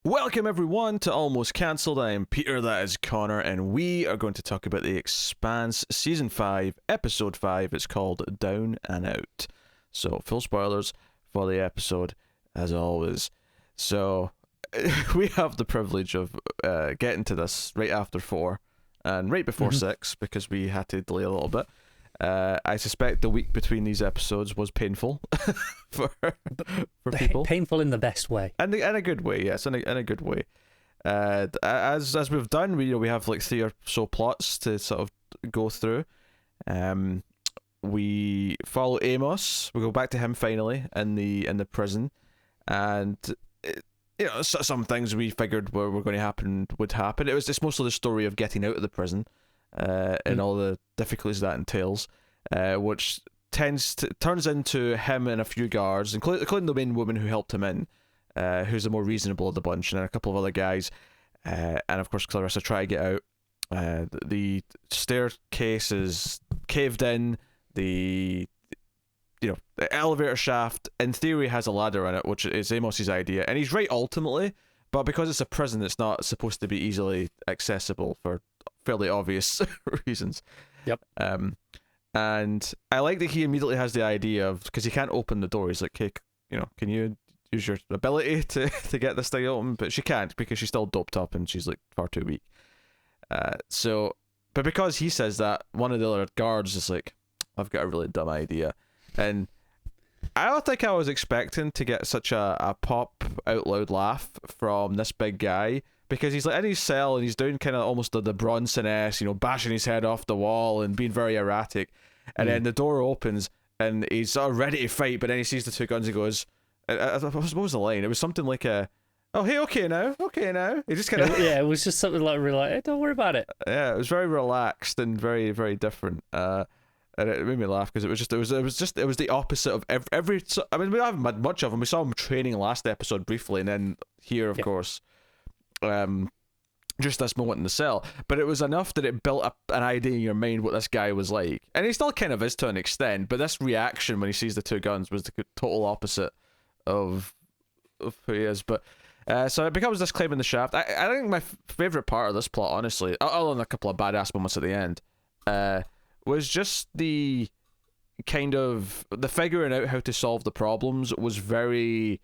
Welcome everyone to Almost Cancelled. I am Peter, that is Connor, and we are going to talk about the Expanse Season 5, Episode 5. It's called Down and Out. So, full spoilers for the episode, as always. So, we have the privilege of getting to this right after 4, and right before 6, because we had to delay a little bit. I suspect the week between these episodes was painful for people. Painful in the best way. In a good way, yes, in a good way. As we've done, we have like 3 or so plots to sort of go through. We follow Amos. We go back to him finally in the prison, and some things we figured were going to happen would happen. It's mostly the story of getting out of the prison. And all the difficulties that entails, which turns into him and a few guards, including the main woman who helped him in, who's the more reasonable of the bunch, and then a couple of other guys, and of course Clarissa try to get out. The staircase is caved in. The elevator shaft, in theory, has a ladder in it, which is Amos's idea, and he's right ultimately, but because it's a prison, it's not supposed to be easily accessible for fairly obvious reasons. Yep. And I like that he immediately has the idea of, because he can't open the door, he's like, hey, can you use your ability to get this thing open? But she can't, because she's still doped up and she's like far too weak. But because he says that, one of the other guards is like, I've got a really dumb idea. And I don't think I was expecting to get such a pop out loud laugh from this big guy, because he's like in his cell and he's doing kind of almost the Bronson-esque, bashing his head off the wall and being very erratic. And then the door opens and he's sort of ready to fight, but then he sees the 2 guns and goes, what was the line? It was something like oh, hey, okay now. He just kind of... Yeah, it was just something like, hey, don't worry about it. Yeah, it was very relaxed and very, very different. And it made me laugh because it was the opposite of every. I mean, we haven't had much of him. We saw him training last episode briefly, and then here, of course, just this moment in the cell. But it was enough that it built up an idea in your mind what this guy was like, and he still kind of is to an extent. But this reaction when he sees the 2 guns was the total opposite of who he is. But so it becomes this claim in the shaft. I think my favorite part of this plot, honestly, other than a couple of badass moments at the end, was just the kind of the figuring out how to solve the problems was very.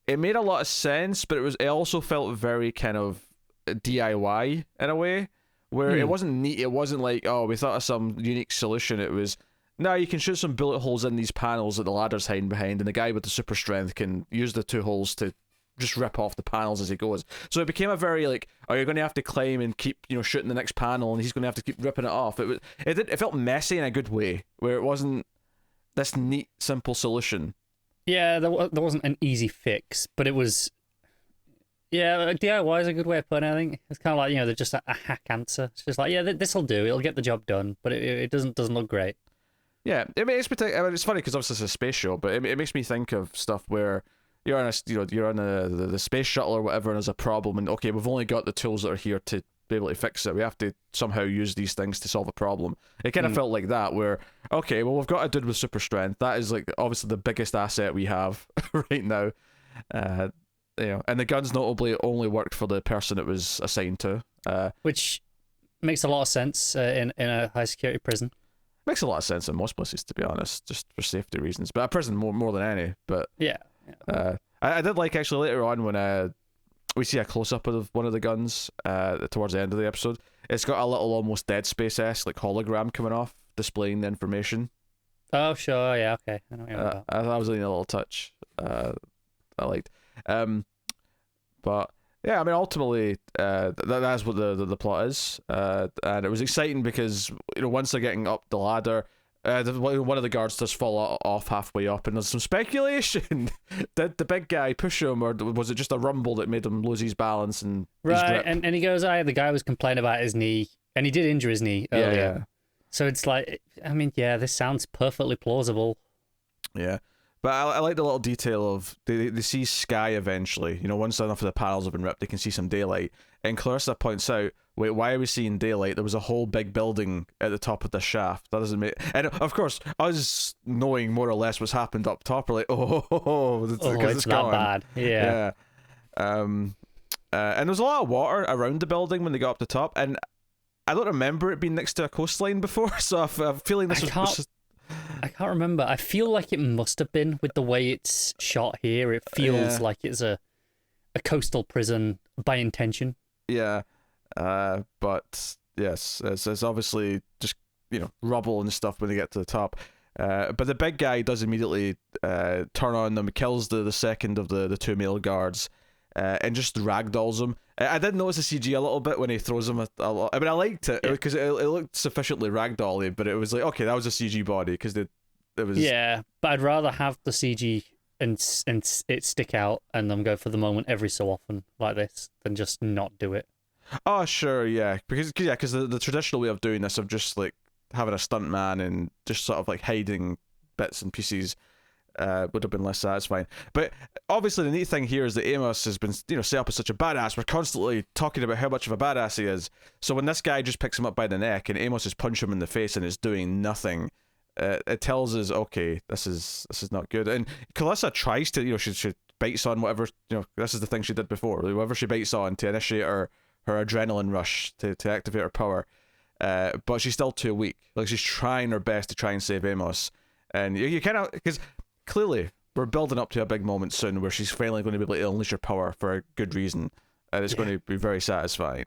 It made a lot of sense, but it also felt very kind of DIY in a way, where it wasn't neat. It wasn't like, oh, we thought of some unique solution. It was, no, you can shoot some bullet holes in these panels that the ladder's hiding behind, and the guy with the super strength can use the 2 holes to just rip off the panels as he goes. So it became a very like, oh, you're going to have to climb and keep shooting the next panel, and he's going to have to keep ripping it off. It felt messy in a good way, where it wasn't this neat, simple solution. Yeah, there wasn't an easy fix, but it was. Yeah, DIY is a good way of putting it. I think it's kind of like they're just a hack answer. It's just like, yeah, this will do. It'll get the job done, but it doesn't look great. Yeah, it's funny because obviously it's a space show, but it makes me think of stuff where you're on the space shuttle or whatever, and there's a problem, and okay, we've only got the tools that are here to be able to fix it. We have to somehow use these things to solve a problem. It kind of felt like that, where okay, well, we've got a dude with super strength. That is like obviously the biggest asset we have right now. And the guns notably only worked for the person it was assigned to, which makes a lot of sense in a high security prison. Makes a lot of sense in most places, to be honest, just for safety reasons. But a prison more than any. But yeah. I did like actually later on when we see a close up of one of the guns towards the end of the episode. It's got a little almost Dead Space-esque like hologram coming off, displaying the information. Oh sure, yeah, okay. I know what you're about. That was a little touch I liked. But yeah, I mean, ultimately, that's what the plot is, and it was exciting because once they're getting up the ladder, one of the guards does fall off halfway up, and there's some speculation. Did the big guy push him, or was it just a rumble that made him lose his balance and his grip? And he goes, the guy was complaining about his knee, and he did injure his knee earlier. Yeah. So it's like, I mean, yeah, this sounds perfectly plausible. Yeah. But I like the little detail of they see sky eventually. Once enough of the panels have been ripped, they can see some daylight. And Clarissa points out, wait, why are we seeing daylight? There was a whole big building at the top of the shaft. That doesn't make... And of course, us knowing more or less what's happened up top, we're like, it's that bad. Yeah. Yeah. And there's a lot of water around the building when they got up the top, and I don't remember it being next to a coastline before, so I'm feeling this was. I can't remember. I feel like it must have been with the way it's shot here. It feels like it's a coastal prison by intention. Yeah, but yes, it's obviously just rubble and stuff when they get to the top. But the big guy does immediately turn on them, kills the second of the two male guards, and just ragdolls them. I did notice the CG a little bit when he throws them a lot. I mean, I liked it because it looked sufficiently ragdolly, but it was like, okay, that was a CG body because it was. Yeah, but I'd rather have the CG and it stick out and them go for the moment every so often like this than just not do it. Oh, sure, yeah, because the traditional way of doing this, of just like having a stunt man and just sort of like hiding bits and pieces, would have been less satisfying. But obviously the neat thing here is that Amos has been set up as such a badass. We're constantly talking about how much of a badass he is. So when this guy just picks him up by the neck and Amos just punches him in the face and is doing nothing, it tells us, okay, this is not good. And Calissa tries to, she bites on whatever, this is the thing she did before, whatever she bites on to initiate her adrenaline rush to activate her power. But she's still too weak. Like, she's trying her best to try and save Amos. And you kind of, because clearly we're building up to a big moment soon where she's finally going to be able to unleash her power for a good reason. And it's going to be very satisfying.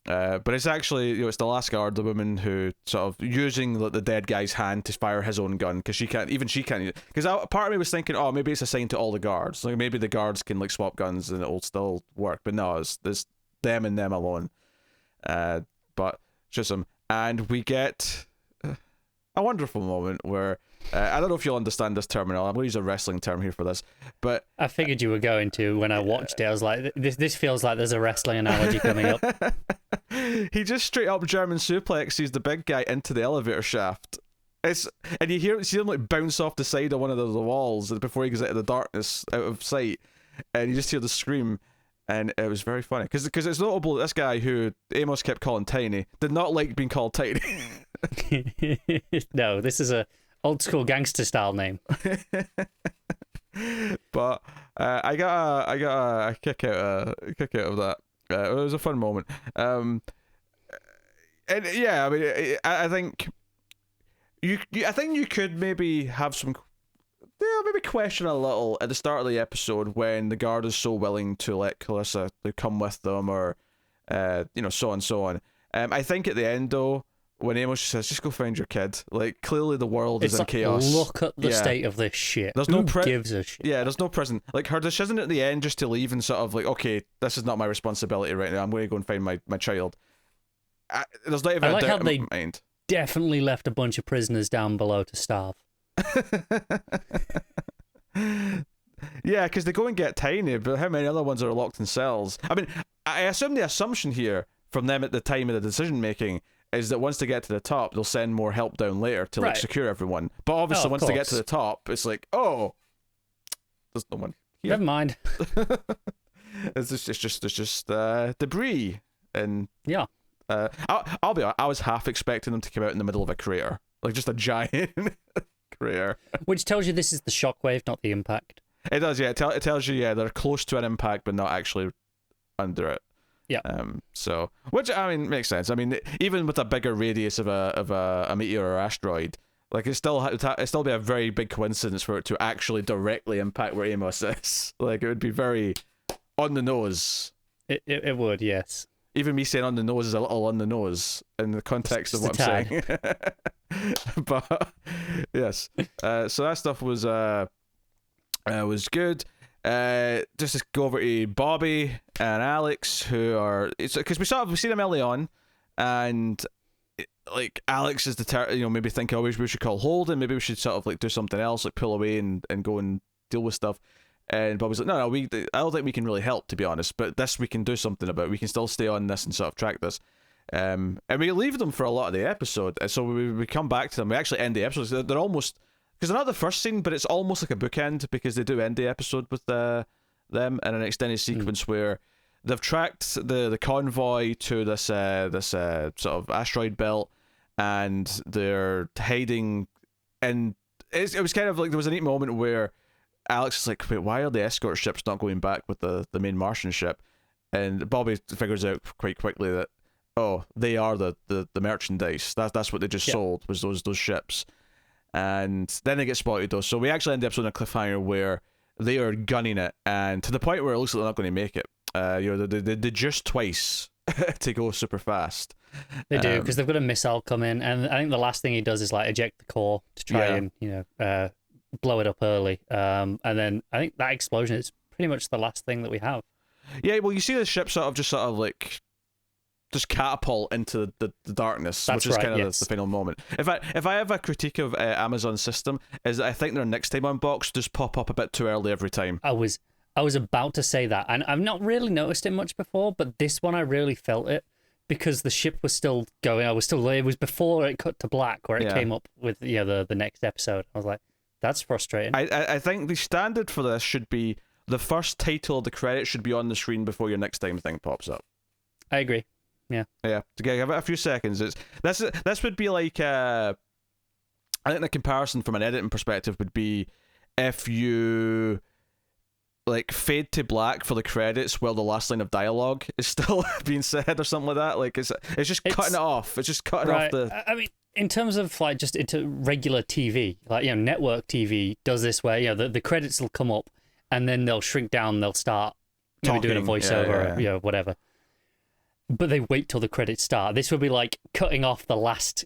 But it's actually, it's the last guard, the woman who sort of using the dead guy's hand to fire his own gun, because she can't. Because part of me was thinking, oh, maybe it's assigned to all the guards. Like, maybe the guards can like swap guns and it'll still work. But no, it's them and them alone. But just them, and we get a wonderful moment where I don't know if you'll understand this terminal. I'm going to use a wrestling term here for this, but I figured you were going to when I watched it. I was like, this feels like there's a wrestling analogy coming up. He just straight up German suplexes the big guy into the elevator shaft. And you see him like bounce off the side of one of the walls before he goes out of the darkness, out of sight, and you just hear the scream. And it was very funny because it's notable that this guy, who Amos kept calling Tiny, did not like being called Tiny. No, this is a old school gangster style name. But I got a kick out of that. It was a fun moment. And yeah, I mean, I think you could maybe have some. Yeah, maybe question a little at the start of the episode when the guard is so willing to let Calissa come with them, or so on. I think at the end though, when Amos says, "Just go find your kid," like clearly the world is in chaos. Look at the state of this shit. There's Who gives a shit? Yeah, there's no prison. Like, her decision at the end just to leave and sort of like, okay, this is not my responsibility right now. I'm going to go and find my child. There's not even a doubt in my mind. Definitely left a bunch of prisoners down below to starve. Yeah, because they go and get Tiny, but how many other ones are locked in cells? I mean, I assume the assumption here from them at the time of the decision making is that once they get to the top, they'll send more help down later to like secure everyone. But obviously, once they get to the top, it's like, oh, there's no one here. Never mind. It's just debris, and yeah. I'll be honest, I was half expecting them to come out in the middle of a crater, like just a giant crater. Which tells you this is the shockwave, not the impact. It does, yeah. It tells you, yeah, they're close to an impact, but not actually under it. Yeah. So, which I mean makes sense. I mean, even with a bigger radius of a meteor or asteroid, like it'd still be a very big coincidence for it to actually directly impact where Amos is. Like, it would be very on the nose. It would, yes. Even me saying on the nose is a little on the nose in the context of what I'm saying. But yes, so that stuff was good. Just to go over to Bobby and Alex, who are, it's because we've seen them early on, and like Alex is maybe thinking, oh, we should call Holden, maybe we should sort of like do something else, like pull away and go and deal with stuff. And Bobby's like, no, I don't think we can really help, to be honest, but this we can do something about. We can still stay on this and sort of track this. And we leave them for a lot of the episode. So we come back to them. We actually end the episode. They're almost, because they're not the first scene, but it's almost like a bookend, because they do end the episode with them in an extended sequence where they've tracked the convoy to this sort of asteroid belt, and they're hiding. And it was kind of like, there was a neat moment where Alex is like, wait, why are the escort ships not going back with the main Martian ship? and Bobby figures out quite quickly that they are the merchandise. That's what they just sold, was those ships. And then they get spotted though, so we actually end the episode on a cliffhanger where they are gunning it, and to the point where it looks like they're not going to make it. They just twice to go super fast. They do, because they've got a missile come in, and I think the last thing he does is like eject the core to try and blow it up early. And then I think that explosion is pretty much the last thing that we have. Yeah, well, you see the ship sort of like just catapult into the darkness, That's which is right, kind of yes. the final moment. If I have a critique of Amazon's system, is that I think their next time unboxed just pop up a bit too early every time. I was about to say that, and I've not really noticed it much before, but this one I really felt it, because the ship was still going. It was before it cut to black, where it came up with the next episode. I was like, that's frustrating. I think the standard for this should be the first title of the credits should be on the screen before your next time thing pops up. I agree. Yeah. To give it a few seconds. This would be like I think the comparison from an editing perspective would be if you like fade to black for the credits while the last line of dialogue is still being said or something like that. Like it's just cutting it off. It's just cutting off the. I mean, in terms of like just into regular TV, like network TV does this where the credits will come up and then they'll shrink down. They'll start maybe doing a voiceover, or whatever. But they wait till the credits start. This would be like cutting off the last,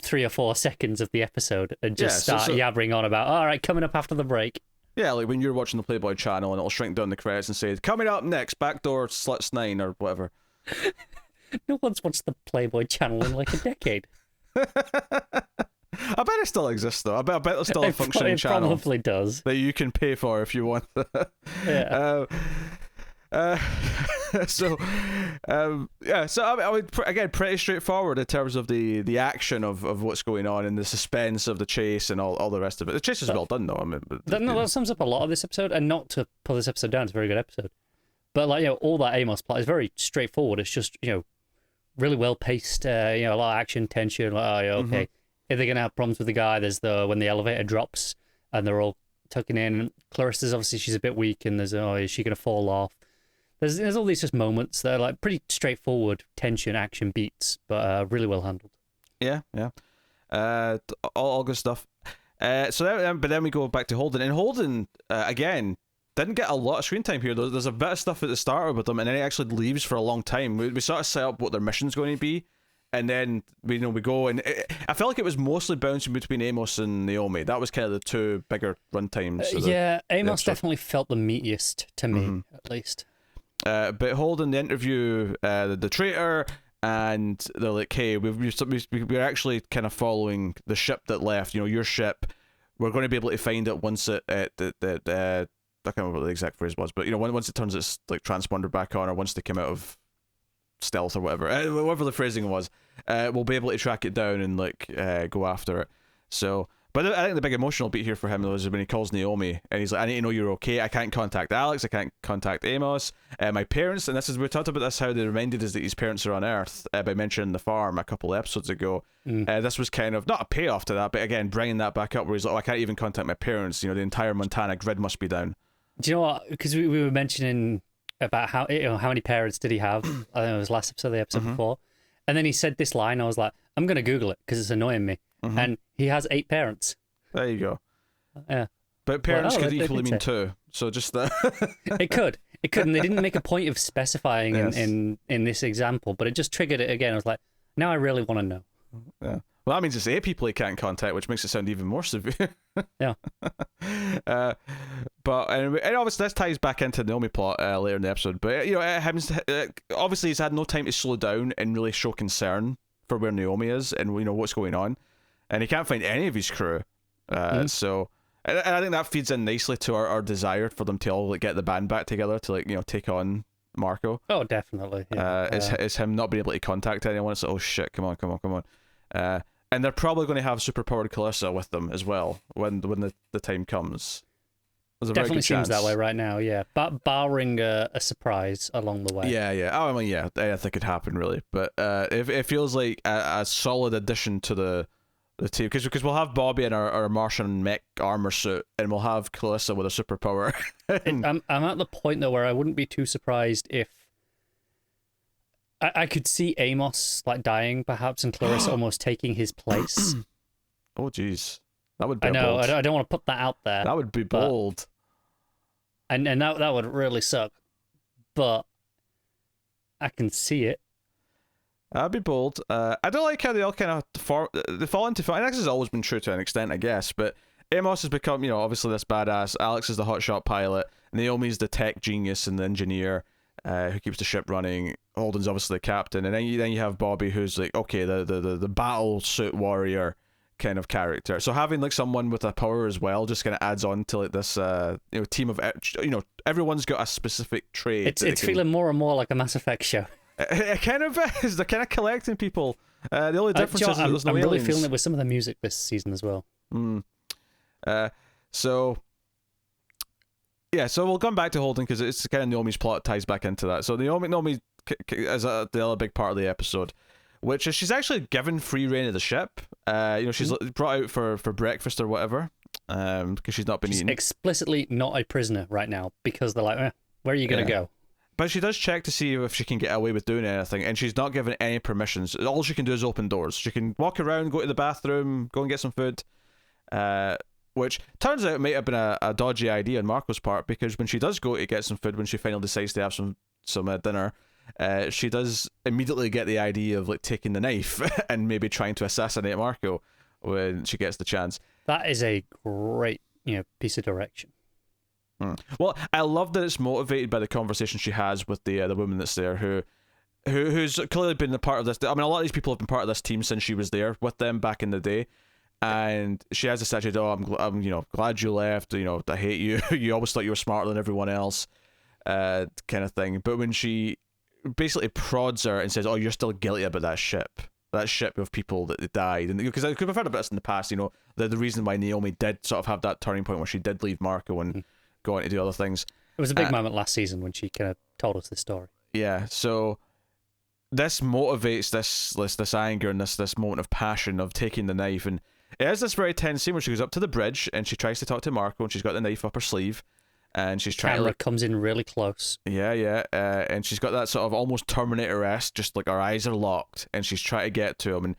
3 or 4 seconds of the episode and just start yabbering on about, all right, coming up after the break. Yeah, like when you're watching the Playboy channel and it'll shrink down the credits and say, coming up next, Backdoor Sluts 9 or whatever. No one's watched the Playboy channel in like a decade. I bet it still exists though. I bet there's still a functioning channel. It probably does. That you can pay for if you want. Yeah. So I mean, again, pretty straightforward in terms of the action of what's going on and the suspense of the chase and all the rest of it. The chase is well done, though. I mean, that sums up a lot of this episode, and not to pull this episode down, it's a very good episode. But like all that Amos plot is very straightforward. It's just really well paced. A lot of action, tension. Like, okay, if they're gonna have problems with the guy, there's when the elevator drops and they're all tucking in. Clarissa's obviously she's a bit weak, and there's is she gonna fall off? There's all these just moments that are like pretty straightforward tension action beats, but really well handled. Yeah. All good stuff. But then we go back to Holden, and Holden again didn't get a lot of screen time here. There's a bit of stuff at the start with him, and then he actually leaves for a long time. We sort of set up what their mission's going to be, and then we go, and I felt like it was mostly bouncing between Amos and Naomi. That was kind of the two bigger runtimes. Amos definitely felt the meatiest to me, at least. But Holden, the interview, the traitor, and they're like, hey, we're actually kind of following the ship that left, your ship. We're going to be able to find it once I can't remember what the exact phrase was, but once it turns its like transponder back on, or once they come out of stealth or whatever the phrasing was, we'll be able to track it down and like go after it. So. But I think the big emotional beat here for him though is when he calls Naomi and he's like, I need to know you're okay. I can't contact Alex. I can't contact Amos. My parents, and we talked about this, how they reminded us that his parents are on Earth by mentioning the farm a couple of episodes ago. This was kind of not a payoff to that, but again, bringing that back up where he's like, I can't even contact my parents. The entire Montana grid must be down. Do you know what? Because we were mentioning about how many parents did he have? I think it was last episode, the episode before. And then he said this line. I was like, I'm going to Google it because it's annoying me. And he has 8 parents. There you go. Yeah. But parents could equally mean 2. So just that. It could, and they didn't make a point of specifying in this example, but it just triggered it again. I was like, now I really want to know. Yeah. Well, that means it's 8 people he can't contact, which makes it sound even more severe. Yeah. But anyway, and obviously this ties back into the Naomi plot later in the episode. But obviously he's had no time to slow down and really show concern for where Naomi is and what's going on, and he can't find any of his crew. So, and I think that feeds in nicely to our desire for them to all like get the band back together to take on Marco. Oh, definitely. Yeah. It's him not being able to contact anyone. It's like, oh shit, come on. And they're probably going to have superpowered Calissa with them as well when the time comes. Definitely seems that way right now, yeah. But barring a surprise along the way. Yeah. Oh, I mean, yeah, anything could happen really. But it feels like a solid addition to the team, because we'll have Bobby in our Martian mech armor suit, and we'll have Calissa with a superpower. I'm at the point though where I wouldn't be too surprised if I could see Amos like dying, perhaps, and Clarissa almost taking his place. Oh, jeez. That would be I know. bold. I don't want to put that out there. That would be bold. And that would really suck. But I can see it. That'd be bold. I don't like how they all kind of they fall into. And this has always been true to an extent, I guess. But Amos has become, obviously this badass. Alex is the hotshot pilot. Naomi's the tech genius and the engineer who keeps the ship running. Holden's obviously the captain, and then you have Bobby, who's like, okay, the battle suit warrior kind of character. So having like someone with a power as well just kind of adds on to like this team of everyone's got a specific trade. It's feeling more and more like a Mass Effect show. It kind of is. They're kind of collecting people. The only difference is that there's no I'm aliens. really feeling it with some of the music this season as well. So we'll come back to Holden because it's kind of Naomi's plot ties back into that. So Naomi is the other big part of the episode, which is she's actually given free reign of the ship. She's brought out for breakfast or whatever, because she's not been eating. Explicitly not a prisoner right now because they're like, where are you gonna go? But she does check to see if she can get away with doing anything, and she's not given any permissions. All she can do is open doors. She can walk around, go to the bathroom, go and get some food, which turns out might have been a dodgy idea on Marco's part, because when she does go to get some food, when she finally decides to have some dinner, she does immediately get the idea of like taking the knife and maybe trying to assassinate Marco when she gets the chance. That is a great piece of direction. Well, I love that it's motivated by the conversation she has with the woman that's there, who's clearly been a part of this. I mean, a lot of these people have been part of this team since she was there with them back in the day, and she has this attitude. Oh, I'm glad you left. I hate you. You always thought you were smarter than everyone else, kind of thing. But when she basically prods her and says, "Oh, you're still guilty about that ship of people that died," and because I could have heard about this in the past, the reason why Naomi did sort of have that turning point where she did leave Marco and go on to do other things. It was a big moment last season when she kind of told us this story. Yeah, so this motivates this anger and this moment of passion of taking the knife, and it is this very tense scene where she goes up to the bridge and she tries to talk to Marco, and she's got the knife up her sleeve, and she's trying. Camera comes in really close. Yeah, and she's got that sort of almost Terminator-esque, just like her eyes are locked, and she's trying to get to him. And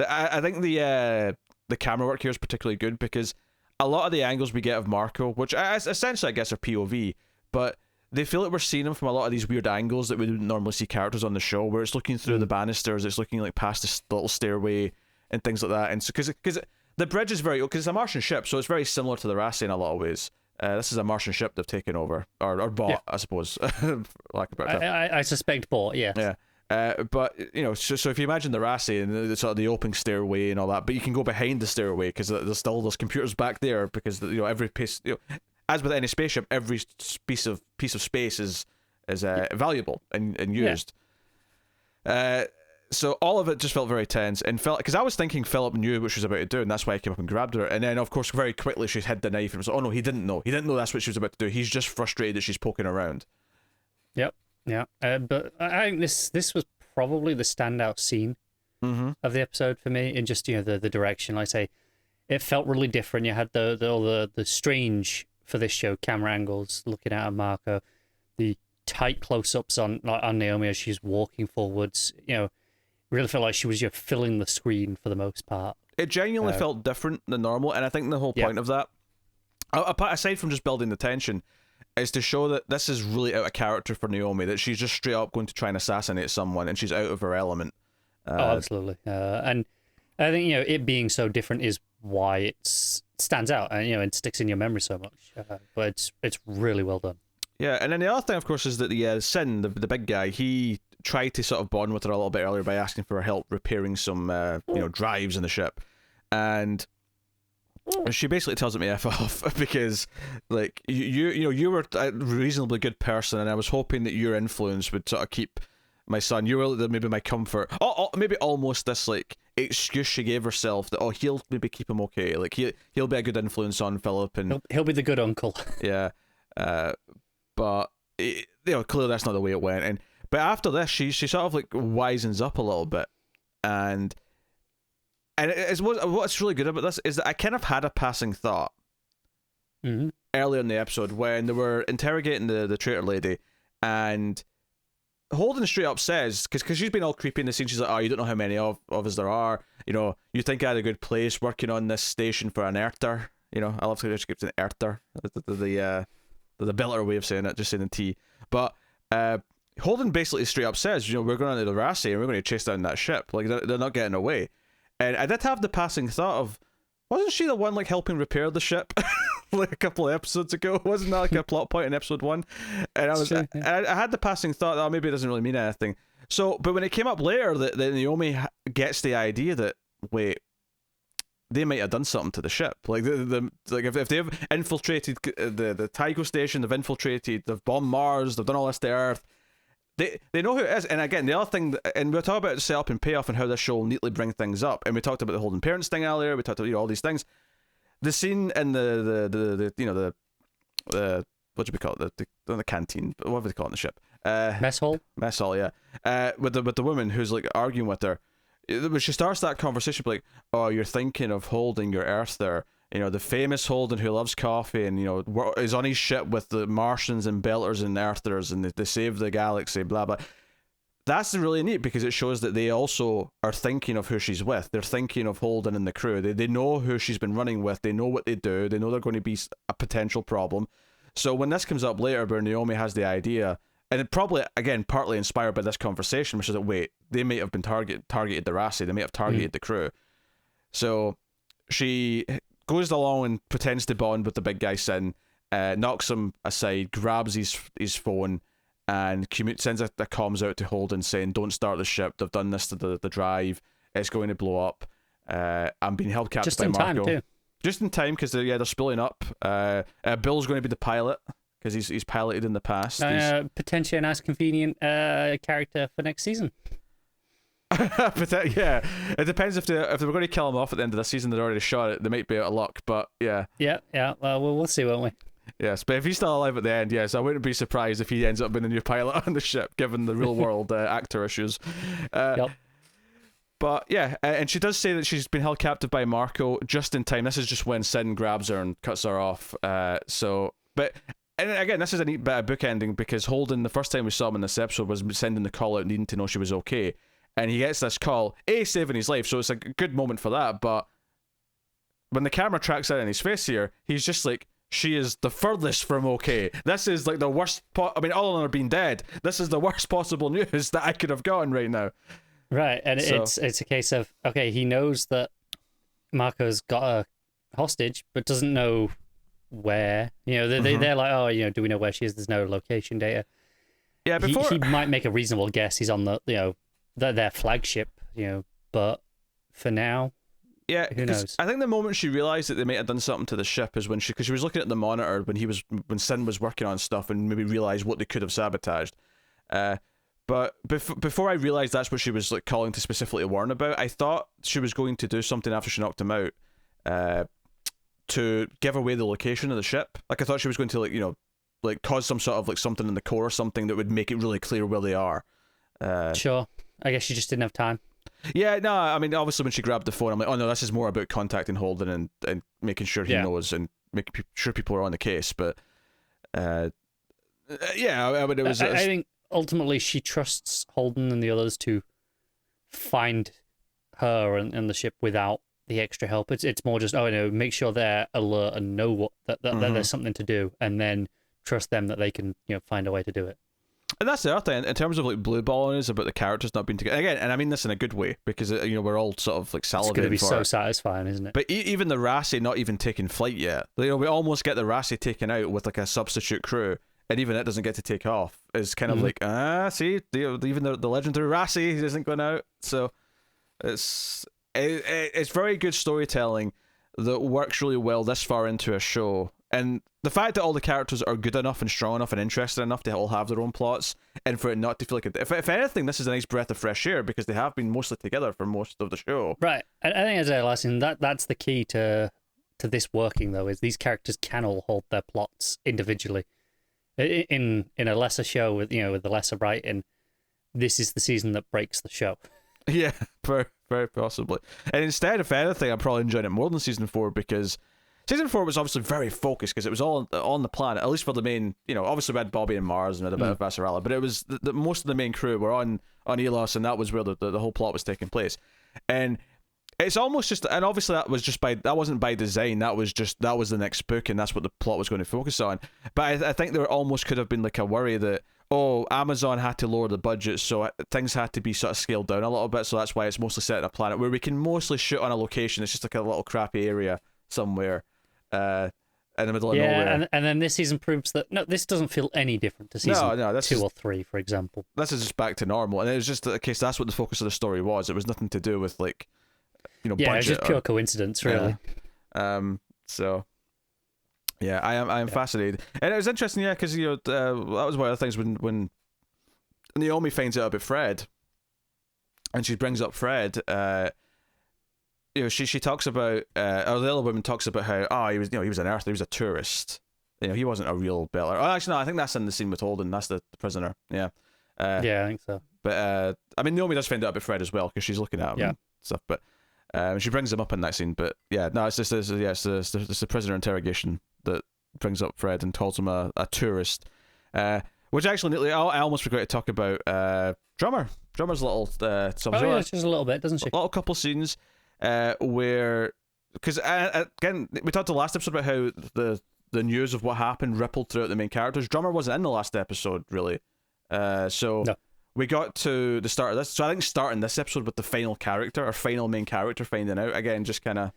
I think the camera work here is particularly good because a lot of the angles we get of Marco, which essentially I guess are POV, but they feel like we're seeing him from a lot of these weird angles that we wouldn't normally see characters on the show, where it's looking through the banisters, it's looking like past this little stairway and things like that. And so because the bridge is because it's a Martian ship, so it's very similar to the Rassi in a lot of ways. This is a Martian ship they've taken over or bought, I suppose, for lack of a better term. I suspect bought, yes. Yeah. But so if you imagine the Rassi and the sort of the open stairway and all that, but you can go behind the stairway because there's still those computers back there, because every piece, as with any spaceship, every piece of space is valuable and used. So all of it just felt very tense and felt, because I was thinking Philip knew what she was about to do, and that's why I came up and grabbed her. And then of course very quickly she hid the knife and was like, oh no, he didn't know that's what she was about to do. He's just frustrated that she's poking around. Yep. Yeah, but I think this was probably the standout scene of the episode for me, in just the direction. Like I say, it felt really different. You had the strange for this show camera angles looking at Marco, the tight close-ups on Naomi as she's walking forwards. Really felt like she was filling the screen for the most part. It genuinely felt different than normal, and I think the whole point of that, aside from just building the tension, is to show that this is really out of character for Naomi, that she's just straight up going to try and assassinate someone, and she's out of her element. Absolutely. And I think, it being so different is why it stands out and, it sticks in your memory so much. But it's really well done. Yeah, and then the other thing, of course, is that the Sin, the big guy, he tried to sort of bond with her a little bit earlier by asking for her help repairing some, drives in the ship. And she basically tells him to F off because, like, you were a reasonably good person, and I was hoping that your influence would sort of keep my son. You were maybe my comfort. Maybe almost this, like, excuse she gave herself that, he'll maybe keep him okay. Like, he'll be a good influence on Philip. And he'll be the good uncle. Yeah. But, clearly that's not the way it went. But after this, she sort of, like, wisens up a little bit. And what's really good about this is that I kind of had a passing thought earlier in the episode when they were interrogating the traitor lady, and Holden straight up says, because she's been all creepy in the scene, she's like, oh, you don't know how many of us there are. You know, you think I had a good place working on this station for an earther. You know, I love how she gives an earther. The better way of saying it, just saying the T. But Holden basically straight up says, you know, we're going to the Rassi and we're going to chase down that ship. Like, they're not getting away. And I did have the passing thought of, wasn't she the one, like, helping repair the ship? Like, a couple of episodes ago? Wasn't that, like, a plot point in episode 1? And I had the passing thought that, oh, maybe it doesn't really mean anything. So, but when it came up later that Naomi gets the idea that, wait, they might have done something to the ship. Like, like if they've infiltrated the Tycho station, they've bombed Mars, they've done all this to Earth, they know who it is. And again, the other thing, and we're talking about setup and payoff and how this show will neatly bring things up. And we talked about the Holden Parents thing earlier. We talked about, you know, all these things. The scene in the you know, the what do we call it? The canteen. What do they call it in the ship? Mess hall. Mess hall, yeah. With the woman who's like arguing with her. When she starts that conversation, like, oh, you're thinking of holding your Earth there. You know, the famous Holden who loves coffee and, you know, is on his ship with the Martians and Belters and Earthers and they save the galaxy, blah, blah. That's really neat because it shows that they also are thinking of who she's with. They're thinking of Holden and the crew. They know who she's been running with. They know what they do. They know they're going to be a potential problem. So when this comes up later where Naomi has the idea, and it probably, again, partly inspired by this conversation, which is that, wait, they may have been targeted the Rassi. They may have targeted the crew. So she goes along and pretends to bond with the big guy Sin, knocks him aside, grabs his phone, and sends a comms out to Holden saying, don't start the ship. They've done this to the drive. It's going to blow up. I'm being held captive by Marco. Just in time, too. Just in time, because they're spilling up. Bill's going to be the pilot, because he's piloted in the past. Potentially a nice, convenient character for next season. But yeah, it depends if they were going to kill him off at the end of the season. They'd already shot it. They might be out of luck, but yeah. Yeah. Well, we'll see, won't we? Yes, but if he's still alive at the end, yes, I wouldn't be surprised if he ends up being a new pilot on the ship, given the real world actor issues. Yep. But yeah, and she does say that she's been held captive by Marco just in time. This is just when Sin grabs her and cuts her off. And again, this is a neat bit of bookending because Holden, the first time we saw him in this episode, was sending the call out, needing to know she was okay. And he gets this call, saving his life, so it's a good moment for that. But when the camera tracks out in his face here, he's just like, she is the furthest from okay. This is like the worst, all of them are being dead. This is the worst possible news that I could have gotten right now. Right, and it's a case of, okay, he knows that Marco's got a hostage, but doesn't know where. You know, they're like, oh, you know, do we know where she is? There's no location data. Yeah, he might make a reasonable guess. He's on the, you know, their flagship, you know, but for now, yeah, who knows? I think the moment she realized that they might have done something to the ship is when because she was looking at the monitor when Sin was working on stuff and maybe realized what they could have sabotaged. But before I realized that's what she was like calling to specifically warn about, I thought she was going to do something after she knocked him out, to give away the location of the ship. Like I thought she was going to like cause some sort of like something in the core or something that would make it really clear where they are. Sure. I guess she just didn't have time. Yeah, no, I mean, obviously when she grabbed the phone, I'm like, oh no, this is more about contacting Holden and making sure he knows and making sure people are on the case. But yeah, I mean, I think ultimately she trusts Holden and the others to find her and the ship without the extra help. It's more just, make sure they're alert and know that there's something to do, and then trust them that they can find a way to do it. And that's the other thing in terms of like blue balling is about the characters not being together again, and I mean this in a good way because we're all sort of like salivating. It's going to be so satisfying, isn't it? But even the Rassi not even taking flight yet. We almost get the Rassi taken out with like a substitute crew, and even it doesn't get to take off. It's kind of like see, even the legendary Rassi isn't going out. So it's very good storytelling that works really well this far into a show. And the fact that all the characters are good enough and strong enough and interested enough to all have their own plots, and for it not to feel like if anything, this is a nice breath of fresh air because they have been mostly together for most of the show. Right, and I think as a lesson, that's the key to this working though, is these characters can all hold their plots individually. In a lesser show with the lesser writing, this is the season that breaks the show. Yeah, very, very possibly. And instead, if anything, I'm probably enjoying it more than season 4 because season 4 was obviously very focused because it was all on the planet, at least for the main. Obviously we had Bobby and Mars and we had a bit of Vassarella, but it was the most of the main crew were on Elos, and that was where the whole plot was taking place. And it's almost just, and obviously that wasn't by design. That was the next book, and that's what the plot was going to focus on. But I think there almost could have been like a worry that, Amazon had to lower the budget, so things had to be sort of scaled down a little bit. So that's why it's mostly set on a planet where we can mostly shoot on a location. It's just like a little crappy area somewhere, in the middle of nowhere. Yeah, and then this season proves that this doesn't feel any different to season 2 or 3, for example. This is just back to normal, and it was just the case. That's what the focus of the story was. It was nothing to do with like, budget. It's just pure coincidence, really. So. Yeah, I am fascinated, and it was interesting, because that was one of the things when Naomi finds out about Fred, and she brings up Fred. She talks about, or the other woman talks about how he was an Earther, he was a tourist. He wasn't a real Beller. Oh, actually, no, I think that's in the scene with Holden. That's the prisoner. Yeah. Yeah, I think so. But I mean, Naomi does find out about Fred as well because she's looking at him and stuff. But she brings him up in that scene. But yeah, no, it's just it's the prisoner interrogation that brings up Fred and calls him a tourist, which actually I almost forgot to talk about Drummer's little just a little bit, doesn't she? A little couple scenes where, because again we talked the last episode about how the news of what happened rippled throughout the main characters. Drummer wasn't in the last episode really, so no. We got to the start of this, so I think starting this episode with the final main character finding out again, just kind of.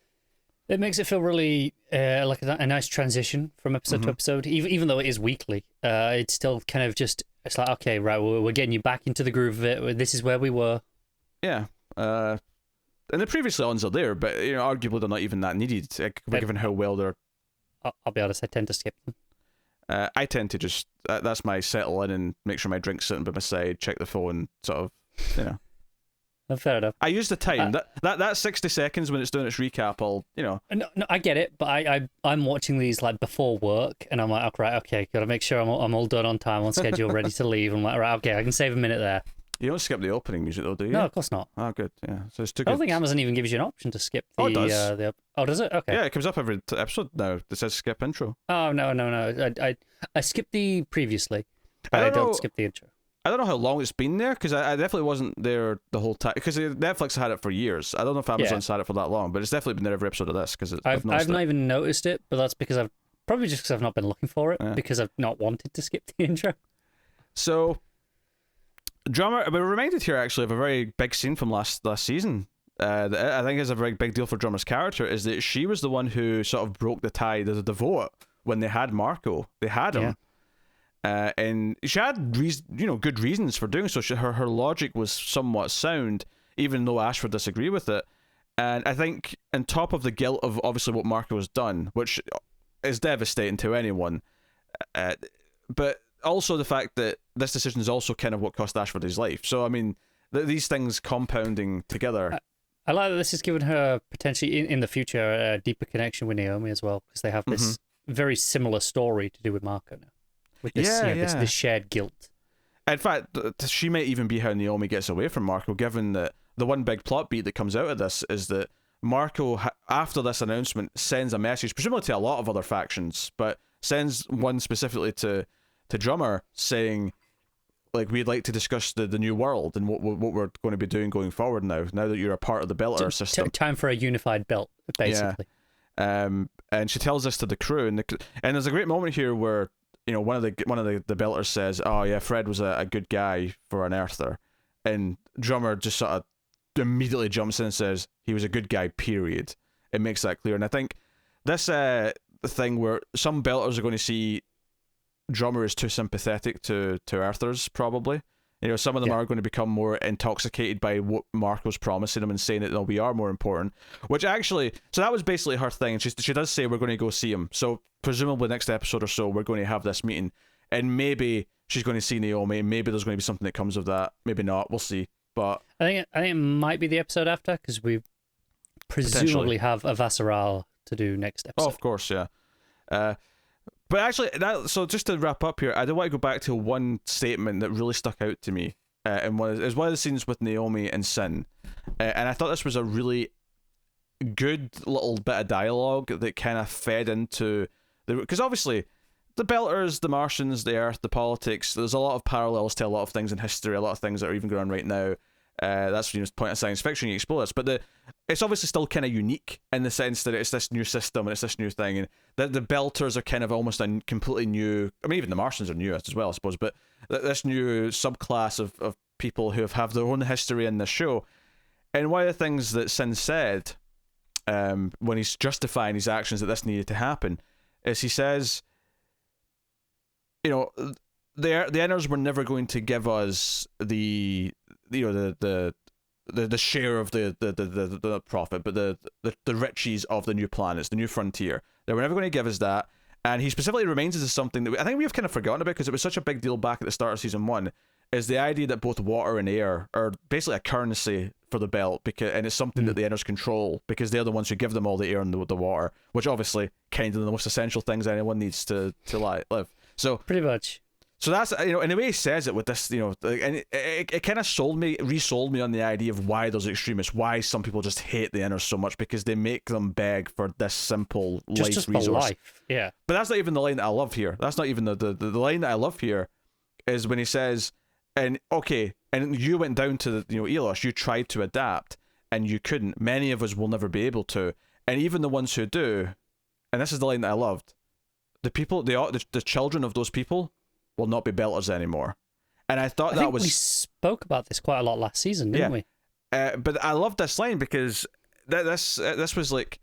It makes it feel really like a nice transition from episode to episode, even though it is weekly. It's still kind of just, it's like, okay, right, we're getting you back into the groove of it. This is where we were. Yeah. And the previously ons are there, but arguably they're not even that needed, given how well they're. I'll be honest, I tend to skip them. I tend to just that's my settle in and make sure my drink's sitting by my side, check the phone, sort of, Fair enough. I use the time. That 60 seconds when it's doing its recap, No, I get it, but I'm watching these like before work, and I'm like, okay, gotta make sure I'm all done on time, on schedule, ready to leave. I'm like, right, okay, I can save a minute there. You don't skip the opening music though, do you? No, of course not. Oh, good. Yeah, so it's too good. I don't think Amazon even gives you an option to skip the. Oh, it does. Does it? Okay. Yeah, it comes up every episode now. It says skip intro. Oh no! I skipped the previously, but I don't skip the intro. I don't know how long it's been there, because I definitely wasn't there the whole time, because Netflix had it for years. I don't know if Amazon's had it for that long, but it's definitely been there every episode of this, because I've not even noticed it, but that's because I've not been looking for it, because I've not wanted to skip the intro. So, Drummer, we're reminded here actually of a very big scene from last season. I think is a very big deal for Drummer's character, is that she was the one who sort of broke the tide of the vote when they had Marco. They had him. Yeah. And she had good reasons for doing so. Her logic was somewhat sound, even though Ashford disagreed with it. And I think on top of the guilt of obviously what Marco has done, which is devastating to anyone, but also the fact that this decision is also kind of what cost Ashford his life. So I mean, these things compounding together. I like that this has given her potentially in the future a deeper connection with Naomi as well, because they have this very similar story to do with Marco now. With this, this shared guilt. In fact, she might even be how Naomi gets away from Marco, given that the one big plot beat that comes out of this is that Marco, after this announcement, sends a message, presumably to a lot of other factions, but sends one specifically to Drummer, saying, like, we'd like to discuss the new world and what we're going to be doing going forward now that you're a part of the Belter system. Time for a unified belt, basically. Yeah. And she tells this to the crew, and there's a great moment here where one of the Belters says, "Oh yeah, Fred was a good guy for an Earther," and Drummer just sort of immediately jumps in and says he was a good guy. Period. It makes that clear, and I think this thing where some Belters are going to see Drummer as too sympathetic to Earthers, probably. Some of them are going to become more intoxicated by what Marco's promising them and saying that we are more important. Which actually, so that was basically her thing. And she does say we're going to go see him. So presumably next episode or so, we're going to have this meeting. And maybe she's going to see Naomi. Maybe there's going to be something that comes of that. Maybe not. We'll see. But I think it might be the episode after, because we presumably have a Vassaral to do next episode. Oh, of course, yeah. But actually, so just to wrap up here, I do want to go back to one statement that really stuck out to me. And it was one of the scenes with Naomi and Sin. And I thought this was a really good little bit of dialogue that kind of fed into the, because obviously the Belters, the Martians, the Earth, the politics. There's a lot of parallels to a lot of things in history, a lot of things that are even going on right now. That's the point of science fiction, you explore this, but it's obviously still kind of unique in the sense that it's this new system and it's this new thing, and the Belters are kind of almost a completely new. I mean, even the Martians are new as well, I suppose, but this new subclass of people who have their own history in this show. And one of the things that Sin said, when he's justifying his actions that this needed to happen, is he says, you know, the Inners were never going to give us the share of the profit, but the riches of the new planets, the new frontier. They were never going to give us that. And he specifically reminds us of something that I think we've kind of forgotten about because it was such a big deal back at the start of season 1, is the idea that both water and air are basically a currency for the belt, and it's something that the Inners control because they're the ones who give them all the air and the water, which obviously kind of the most essential things anyone needs to live. So pretty much. So that's, you know, in the way he says it with this, you know, and it kind of resold me on the idea of why there's extremists, why some people just hate the Inners so much, because they make them beg for this simple life resource. For life, yeah. But that's not even the line that I love here. That's not even the line that I love here is when he says, and you went down to the, you know, Elos, you tried to adapt and you couldn't. Many of us will never be able to, and even the ones who do, and this is the line that I loved, the people, the children of those people will not be Belters anymore. And I thought that was... we spoke about this quite a lot last season, didn't we? But I love this line because this was like,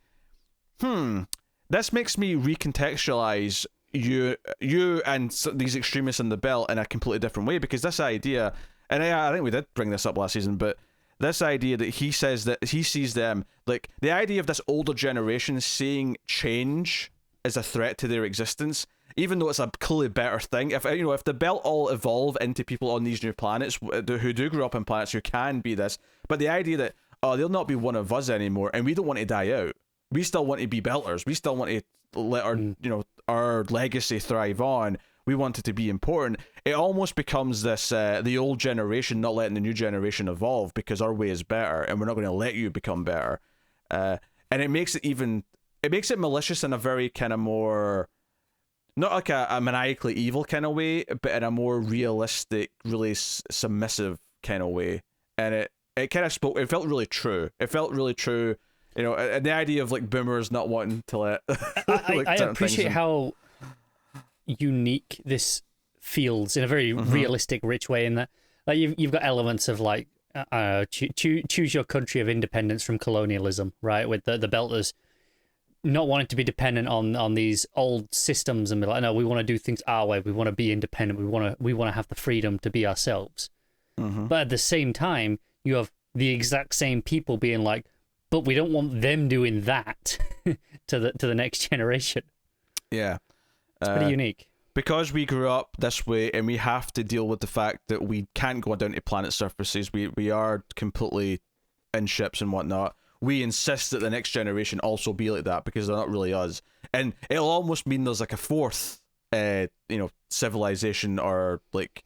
this makes me recontextualize you and these extremists in the belt in a completely different way, because this idea, and I think we did bring this up last season, but this idea that he says that he sees them, like the idea of this older generation seeing change as a threat to their existence, even though it's a clearly better thing. If the belt all evolve into people on these new planets who do grow up on planets who can be this, but the idea that they'll not be one of us anymore, and we don't want to die out. We still want to be Belters. We still want to let our legacy thrive on. We want it to be important. It almost becomes this the old generation not letting the new generation evolve because our way is better, and we're not going to let you become better. And it makes it malicious in a very kind of more, not like a maniacally evil kind of way, but in a more realistic, really submissive kind of way. And it kind of spoke. It felt really true. You know, and the idea of like boomers not wanting to let. I appreciate how unique this feels in a very realistic, rich way. In that, like you've got elements of like choose your country of independence from colonialism, right? With the Belters not wanting to be dependent on these old systems and be like, no, we want to do things our way. We want to be independent. We want to have the freedom to be ourselves. But at the same time, you have the exact same people being like, but we don't want them doing that to the next generation. Yeah, it's pretty unique. Because we grew up this way, and we have to deal with the fact that we can't go down to planet surfaces. We are completely in ships and whatnot. We insist that the next generation also be like that because they're not really us. And it'll almost mean there's like a fourth, civilization or like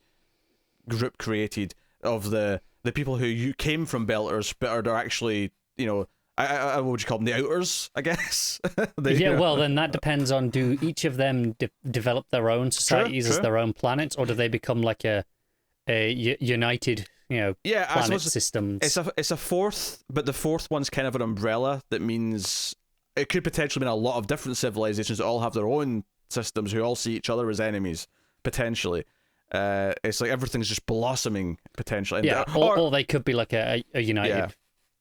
group created of the people who you came from Belters, but are actually, what would you call them? The Outers, I guess. Well, then that depends on, do each of them develop their own societies as their own planets, or do they become like a united, planet systems? It's a fourth, but the fourth one's kind of an umbrella that means it could potentially mean a lot of different civilizations that all have their own systems who all see each other as enemies, potentially. It's like everything's just blossoming, potentially. Yeah, or they could be like a united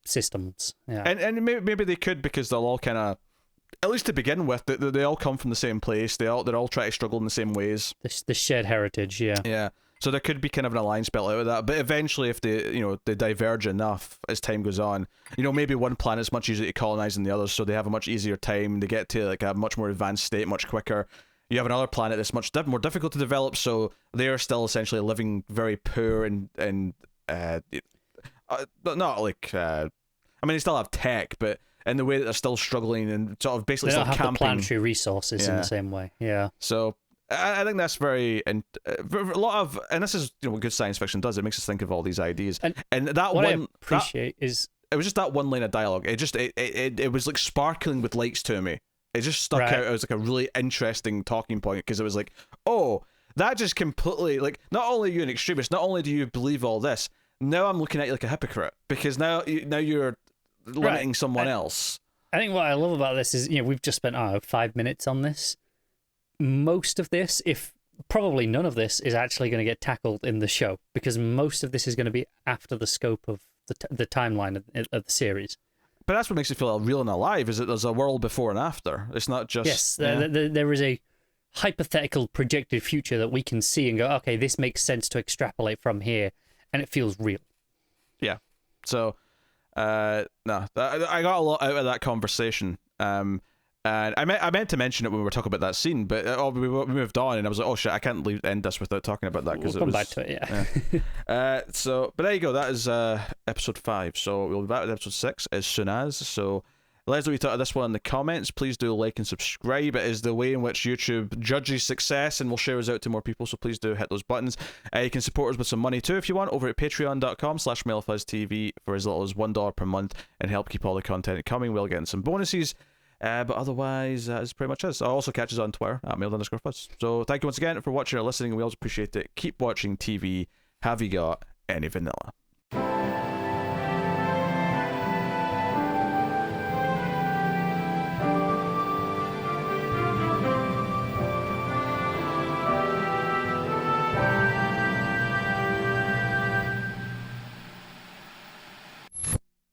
systems. Yeah, and maybe they could, because they'll all kind of, at least to begin with, they all come from the same place. They're all try to struggle in the same ways. The shared heritage, yeah. So there could be kind of an alliance built out of that. But eventually, if they diverge enough as time goes on, maybe one planet's much easier to colonize than the others, so they have a much easier time. They get to like a much more advanced state much quicker. You have another planet that's much more difficult to develop, so they are still essentially living very poor and not like they still have tech, but in the way that they're still struggling and sort of basically still camping. They don't have the planetary resources in the same way. Yeah. So I think that's very, and a lot of, and this is what good science fiction does. It makes us think of all these ideas, and that what one I appreciate is it was just that one line of dialogue. It was like sparkling with lights to me. It just stuck Right. out as like a really interesting talking point, because it was like, oh, that just completely, like, not only are you an extremist, not only do you believe all this, now I'm looking at you like a hypocrite, because now you're limiting someone else. I think what I love about this is, we've just spent 5 minutes on this. Most of this, if probably none of this, is actually going to get tackled in the show, because most of this is going to be after the scope of the timeline of the series. But that's what makes it feel real and alive, is that there's a world before and after. It's not just... Yes, there is a hypothetical projected future that we can see and go, okay, this makes sense to extrapolate from here, and it feels real. Yeah. So, I got a lot out of that conversation. And I meant to mention it when we were talking about that scene, but we moved on, and I was like, oh shit, I can't end this without talking about that, because we'll come back to it, yeah. But there you go. That is episode 5. So we'll be back with episode 6 as soon as. So let us know what you thought of this one in the comments. Please do like and subscribe. It is the way in which YouTube judges success and will share us out to more people, so please do hit those buttons. You can support us with some money too if you want, over at patreon.com/MailFuzzTV for as little as $1 per month, and help keep all the content coming. We'll get in some bonuses. But otherwise, that is pretty much it. I'll also catch us on Twitter at @mail_fuzz. So thank you once again for watching or listening. We always appreciate it. Keep watching TV. Have you got any vanilla?